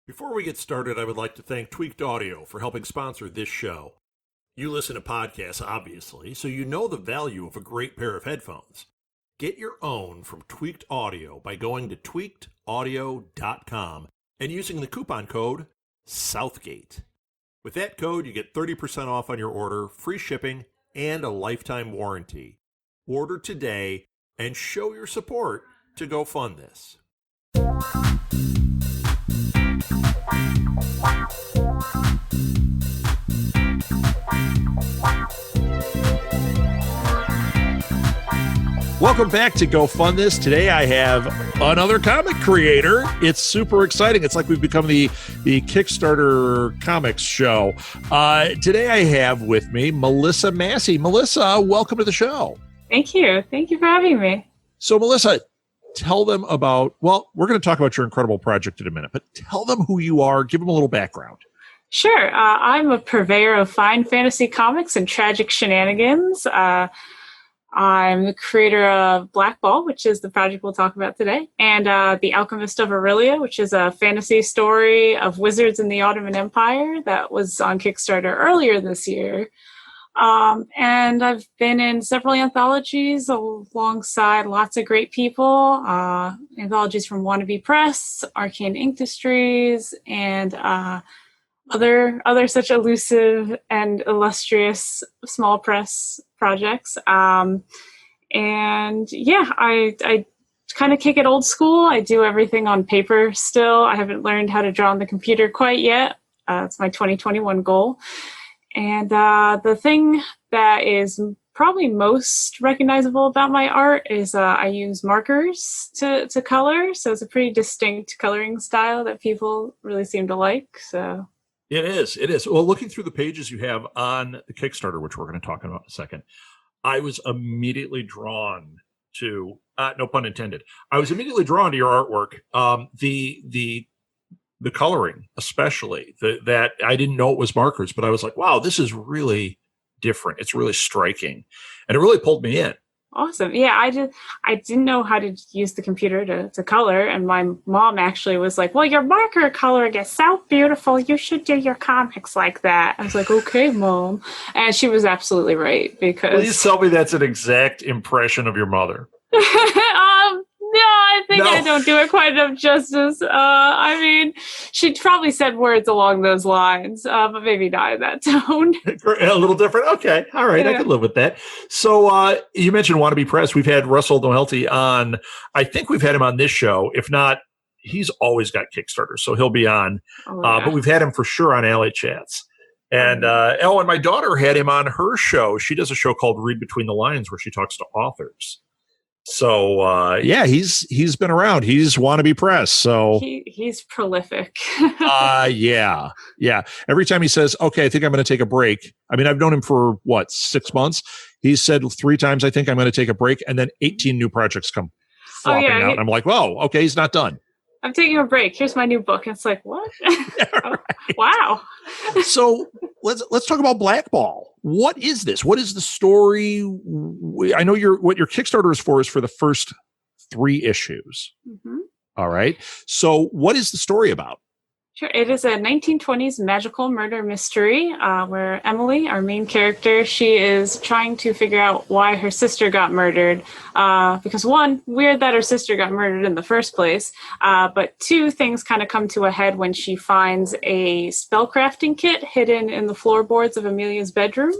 Before we get started, I would like to thank Tweaked Audio for helping sponsor this show. You listen to podcasts, obviously, so you know the value of a great pair of headphones. Get your own from Tweaked Audio by going to tweakedaudio.com and using the coupon code Southgate. With that code, you get 30% off on your order, free shipping, and a lifetime warranty. Order today and show your support to go fund this. Welcome back to Go Fund This. Today I have another comic creator. It's super exciting. It's like we've become the Kickstarter comics show. Today I have with me Melissa Massey. Melissa, welcome to the show. Thank you. Thank you for having me. So Melissa, tell them about, well, we're going to talk about your incredible project in a minute, but tell them who you are. Give them a little background. Sure. I'm a purveyor of fine fantasy comics and tragic shenanigans. I'm the creator of Black Ball, which is the project we'll talk about today, and The Alchemist of Aurelia, which is a fantasy story of wizards in the Ottoman Empire that was on Kickstarter earlier this year. And I've been in several anthologies alongside lots of great people, anthologies from Wannabe Press, Arcane Industries, and other such elusive and illustrious small press projects. And yeah, I kind of kick it old school. I do everything on paper still. I haven't learned how to draw on the computer quite yet. It's my 2021 goal. And the thing that is probably most recognizable about my art is I use markers to color. So it's a pretty distinct coloring style that people really seem to like. So It is. Well, looking through the pages you have on the Kickstarter, which we're going to talk about in a second, I was immediately drawn to, no pun intended, I was immediately drawn to your artwork. The coloring, especially, that I didn't know it was markers, but I was like, wow, this is really different. It's really striking. And it really pulled me in. Awesome. Yeah, I didn't know how to use the computer to color. And my mom actually was like, well, your marker coloring is so beautiful. You should do your comics like that. I was like, okay, Mom. And she was absolutely right, because Please tell me that's an exact impression of your mother. No, I think I don't do it quite enough justice. I mean, she probably said words along those lines, but maybe not in that tone. A little different. Okay. All right. Yeah. I can live with that. So you mentioned Wannabe Press. We've had Russell Nohelty on. I think we've had him on this show. If not, he's always got Kickstarter, so he'll be on. Oh, yeah. But we've had him for sure on Alley Chats. And and my daughter had him on her show. She does a show called Read Between the Lines where she talks to authors. So yeah, he's been around. He's Wannabe Press. So he's prolific. Yeah. Every time he says, okay, I think I'm going to take a break. I mean, I've known him for 6 months. He's said 3 times, I think I'm going to take a break, and then 18 new projects come flopping out. And I'm like, whoa, okay, he's not done. I'm taking a break. Here's my new book. And it's like, what? Yeah, right. Wow. So let's talk about Black Ball. What is this? What is the story? I know what your Kickstarter is for the first 3 issues. Mm-hmm. All right. So what is the story about? Sure. It is a 1920s magical murder mystery where Emily, our main character, she is trying to figure out why her sister got murdered. Because 1, weird that her sister got murdered in the first place. But 2, things kind of come to a head when she finds a spellcrafting kit hidden in the floorboards of Amelia's bedroom.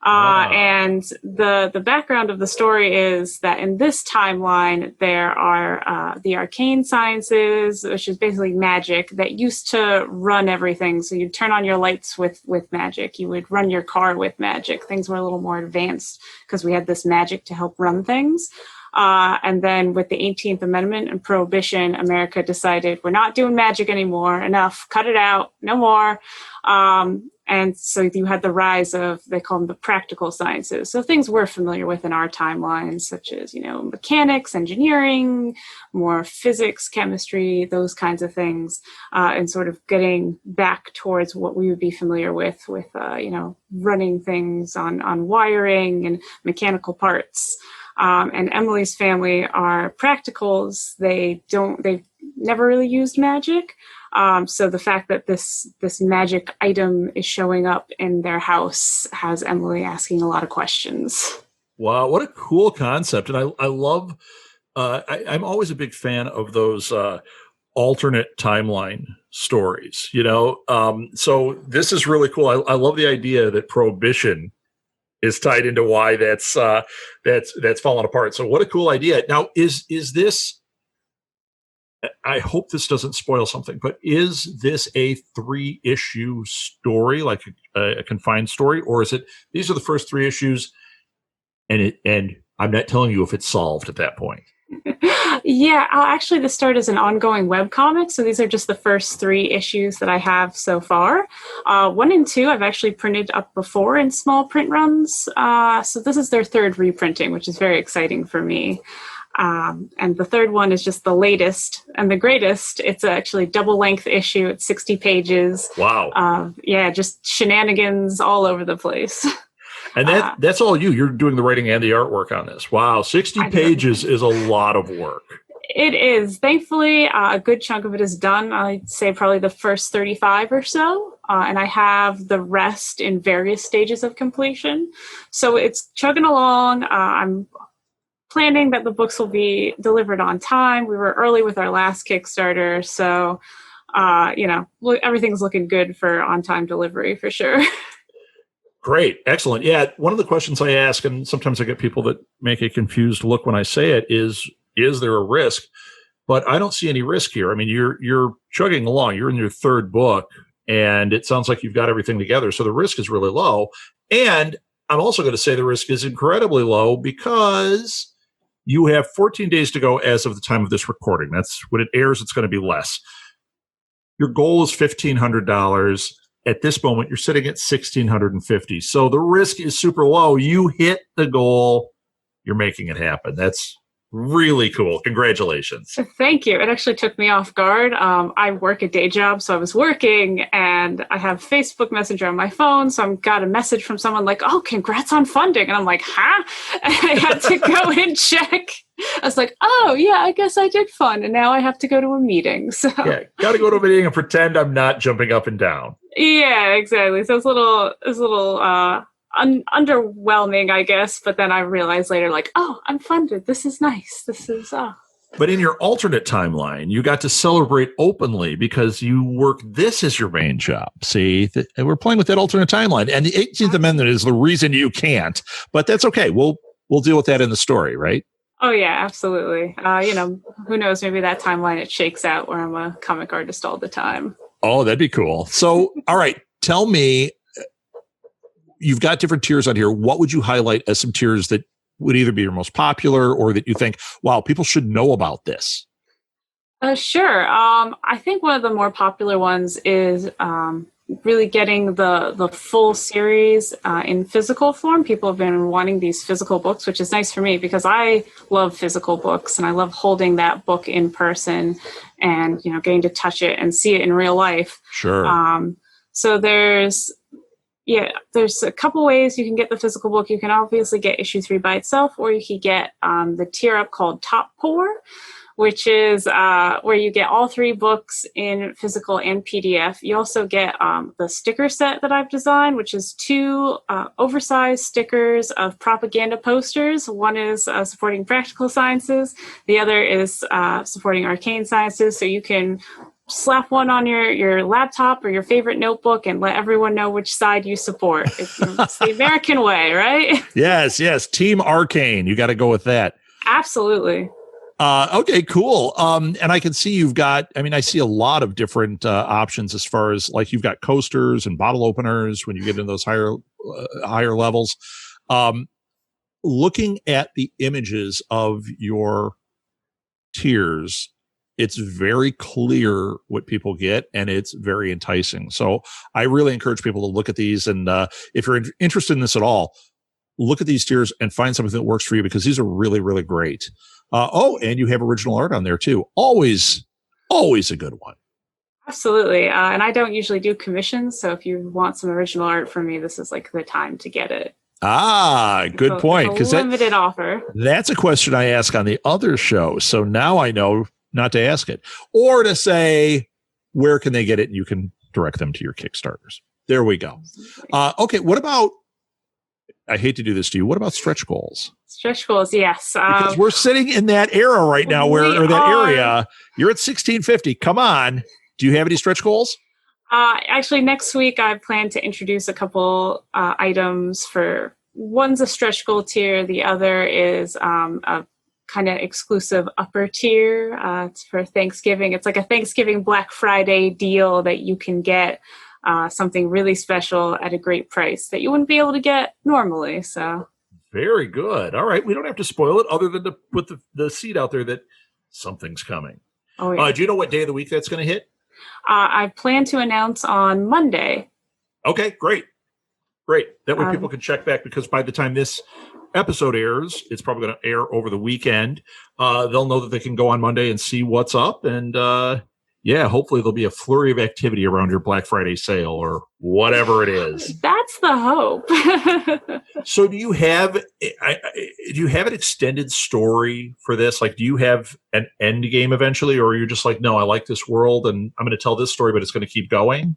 And the background of the story is that in this timeline, there are the arcane sciences, which is basically magic, that used to run everything. So you'd turn on your lights with magic. You would run your car with magic. Things were a little more advanced because we had this magic to help run things. And then with the 18th Amendment and Prohibition, America decided we're not doing magic anymore. Enough. Cut it out. No more. And so you had the rise of, they call them the practical sciences. So things we're familiar with in our timeline, such as, mechanics, engineering, more physics, chemistry, those kinds of things, and sort of getting back towards what we would be familiar with running things on wiring and mechanical parts. And Emily's family are practicals. They've never really used magic. So the fact that this magic item is showing up in their house has Emily asking a lot of questions. Wow, what a cool concept. And I love, I'm always a big fan of those alternate timeline stories, so this is really cool. I love the idea that Prohibition is tied into why that's fallen apart. So what a cool idea. Now, is this, I hope this doesn't spoil something, but is this a 3-issue story, like a confined story, or is it, these are the first 3 issues and I'm not telling you if it's solved at that point? Yeah, actually, this started as an ongoing webcomic. So these are just the first 3 issues that I have so far. 1 and 2, I've actually printed up before in small print runs. So this is their 3rd reprinting, which is very exciting for me. And the 3rd one is just the latest and the greatest. It's actually double-length issue. It's 60 pages. Wow. Yeah, just shenanigans all over the place. And that's all you. You're doing the writing and the artwork on this. Wow, 60 pages is a lot of work. It is. Thankfully, a good chunk of it is done. I'd say probably the first 35 or so. And I have the rest in various stages of completion. So it's chugging along. I'm planning that the books will be delivered on time. We were early with our last Kickstarter. So, everything's looking good for on-time delivery for sure. Great. Excellent. Yeah. One of the questions I ask, and sometimes I get people that make a confused look when I say it, is there a risk? But I don't see any risk here. I mean, you're chugging along. You're in your 3rd book, and it sounds like you've got everything together. So the risk is really low. And I'm also going to say the risk is incredibly low because you have 14 days to go as of the time of this recording. That's when it airs. It's going to be less. Your goal is $1,500. At this moment, you're sitting at $1,650. So the risk is super low. You hit the goal. You're making it happen. That's really cool. Congratulations. Thank you. It actually took me off guard. I work a day job, so I was working, and I have Facebook Messenger on my phone. So I got a message from someone like, "Oh, congrats on funding." And I'm like, "Huh?" And I had to go and check. I was like, "Oh, yeah, I guess I did fund." And now I have to go to a meeting. So yeah, got to go to a meeting and pretend I'm not jumping up and down. Yeah, exactly. So it's a little underwhelming, I guess. But then I realized later, like, oh, I'm funded. This is nice. This is. But in your alternate timeline, you got to celebrate openly because you work this as your main job. See, and we're playing with that alternate timeline, and the 18th Amendment is the reason you can't. But that's okay. We'll deal with that in the story, right? Oh yeah, absolutely. Who knows? Maybe that timeline it shakes out where I'm a comic artist all the time. Oh, that'd be cool. So, all right, tell me, you've got different tiers on here. What would you highlight as some tiers that would either be your most popular or that you think, wow, people should know about this? Sure. I think one of the more popular ones is really getting the full series in physical form. People have been wanting these physical books, which is nice for me because I love physical books and I love holding that book in person and, getting to touch it and see it in real life. Sure. So there's a couple ways you can get the physical book. You can obviously get issue 3 by itself, or you can get the tier up called Top Pour, which is where you get all 3 books in physical and PDF. You also get the sticker set that I've designed, which is 2 oversized stickers of propaganda posters. One is supporting practical sciences. The other is supporting arcane sciences. So you can slap one on your laptop or your favorite notebook and let everyone know which side you support. It's the American way, right? Yes. Team Arcane. You got to go with that. Absolutely. Okay, cool. And I can see you've got, I see a lot of different options as far as like you've got coasters and bottle openers when you get into those higher levels. Looking at the images of your tiers, it's very clear what people get and it's very enticing. So I really encourage people to look at these. And if you're interested in this at all, look at these tiers and find something that works for you because these are really, really great. And you have original art on there too. Always a good one. Absolutely. And I don't usually do commissions. So if you want some original art from me, this is like the time to get it. Good point. Because limited offer. That's a question I ask on the other show. So now I know not to ask it, or to say, where can they get it? And you can direct them to your Kickstarters. There we go. Okay. What about, I hate to do this to you, what about stretch goals? Stretch goals, yes. Because we're sitting in that era right now area. You're at 1650. Come on. Do you have any stretch goals? Actually, next week I plan to introduce a couple items for, one's a stretch goal tier. The other is a kind of exclusive upper tier. It's for Thanksgiving. It's like a Thanksgiving Black Friday deal that you can get something really special at a great price that you wouldn't be able to get normally. So very good. All right. We don't have to spoil it other than to put the seed out there that something's coming. Oh, yeah. Do you know what day of the week that's going to hit? I plan to announce on Monday. Okay, great. That way people can check back, because by the time this episode airs, it's probably going to air over the weekend. They'll know that they can go on Monday and see what's up. And hopefully there'll be a flurry of activity around your Black Friday sale or whatever it is. That's the hope. So do you have an extended story for this? Like, do you have an end game eventually, or are you just like, no, I like this world and I'm going to tell this story, but it's going to keep going?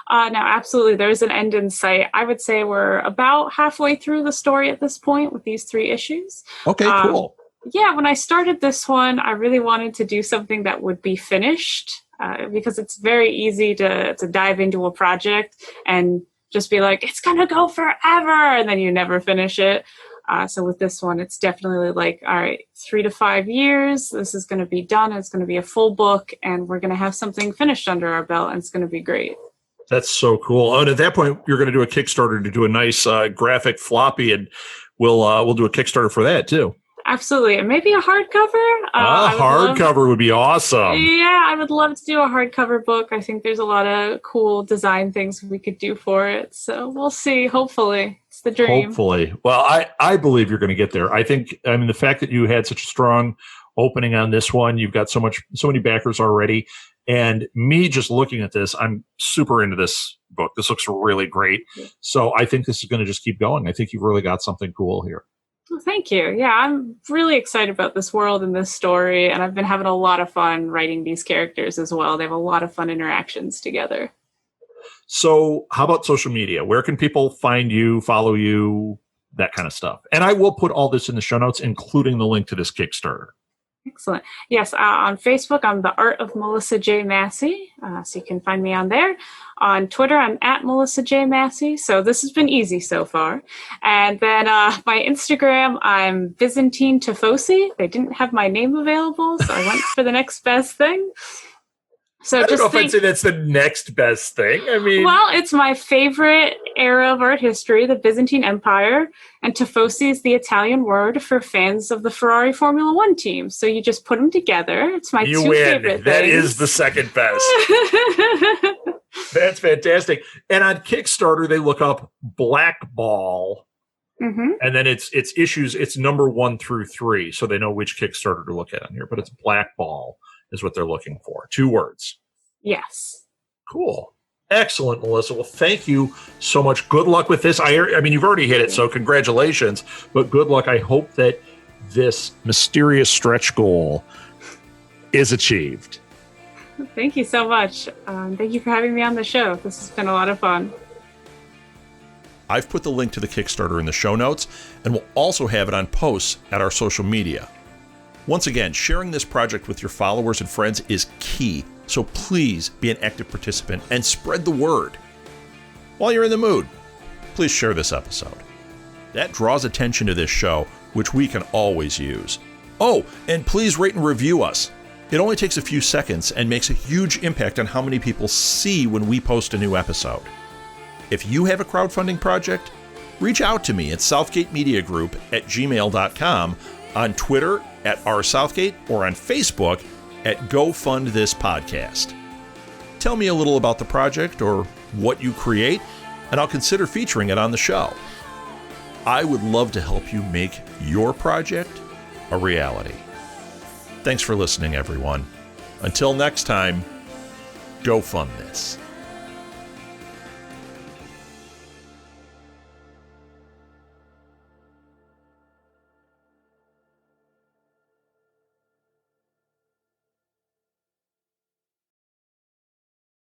No, absolutely. There's an end in sight. I would say we're about halfway through the story at this point with these 3 issues. Okay, cool. Yeah, when I started this one, I really wanted to do something that would be finished, because it's very easy to dive into a project and just be like, it's going to go forever, and then you never finish it. So with this one, it's definitely like, all right, 3 to 5 years, this is going to be done. It's going to be a full book, and we're going to have something finished under our belt, and it's going to be great. That's so cool. And at that point, you're going to do a Kickstarter to do a nice graphic floppy, and we'll do a Kickstarter for that too. Absolutely. And maybe a hardcover. Hardcover would be awesome. Yeah, I would love to do a hardcover book. I think there's a lot of cool design things we could do for it. So we'll see. Hopefully. It's the dream. Hopefully. Well, I believe you're going to get there. The fact that you had such a strong opening on this one, you've got so many backers already. And me just looking at this, I'm super into this book. This looks really great. So I think this is going to just keep going. I think you've really got something cool here. Well, thank you. Yeah, I'm really excited about this world and this story. And I've been having a lot of fun writing these characters as well. They have a lot of fun interactions together. So how about social media? Where can people find you, follow you, that kind of stuff? And I will put all this in the show notes, including the link to this Kickstarter. Excellent. Yes, on Facebook, I'm the Art of Melissa J Massey, so you can find me on there. On Twitter, I'm at Melissa J Massey, so this has been easy so far. And then my Instagram, I'm Byzantine Tifosi. They didn't have my name available, so I went for the next best thing. So I don't know if I'd say that's the next best thing. I mean, well, it's my favorite era of art history, the Byzantine Empire, and Tifosi is the Italian word for fans of the Ferrari Formula One team. So you just put them together. It's my two favorite things. That is the second best. That's fantastic. And on Kickstarter, they look up Blackball. Mm-hmm. And then it's issues. It's number 1 through 3, so they know which Kickstarter to look at on here. But it's Blackball is what they're looking for. 2 words. Yes. Cool. Excellent, Melissa. Well, thank you so much. Good luck with this. I mean, you've already hit it, so congratulations. But good luck. I hope that this mysterious stretch goal is achieved. Thank you so much. Thank you for having me on the show. This has been a lot of fun. I've put the link to the Kickstarter in the show notes, and we'll also have it on posts at our social media. Once again, sharing this project with your followers and friends is key, so please be an active participant and spread the word. While you're in the mood, please share this episode. That draws attention to this show, which we can always use. Oh, and please rate and review us. It only takes a few seconds and makes a huge impact on how many people see when we post a new episode. If you have a crowdfunding project, reach out to me at southgatemediagroup@gmail.com, on Twitter at @rsouthgate, or on Facebook at Go Fund This Podcast. Tell me a little about the project or what you create, and I'll consider featuring it on the show. I would love to help you make your project a reality. Thanks for listening, everyone. Until next time, go fund this.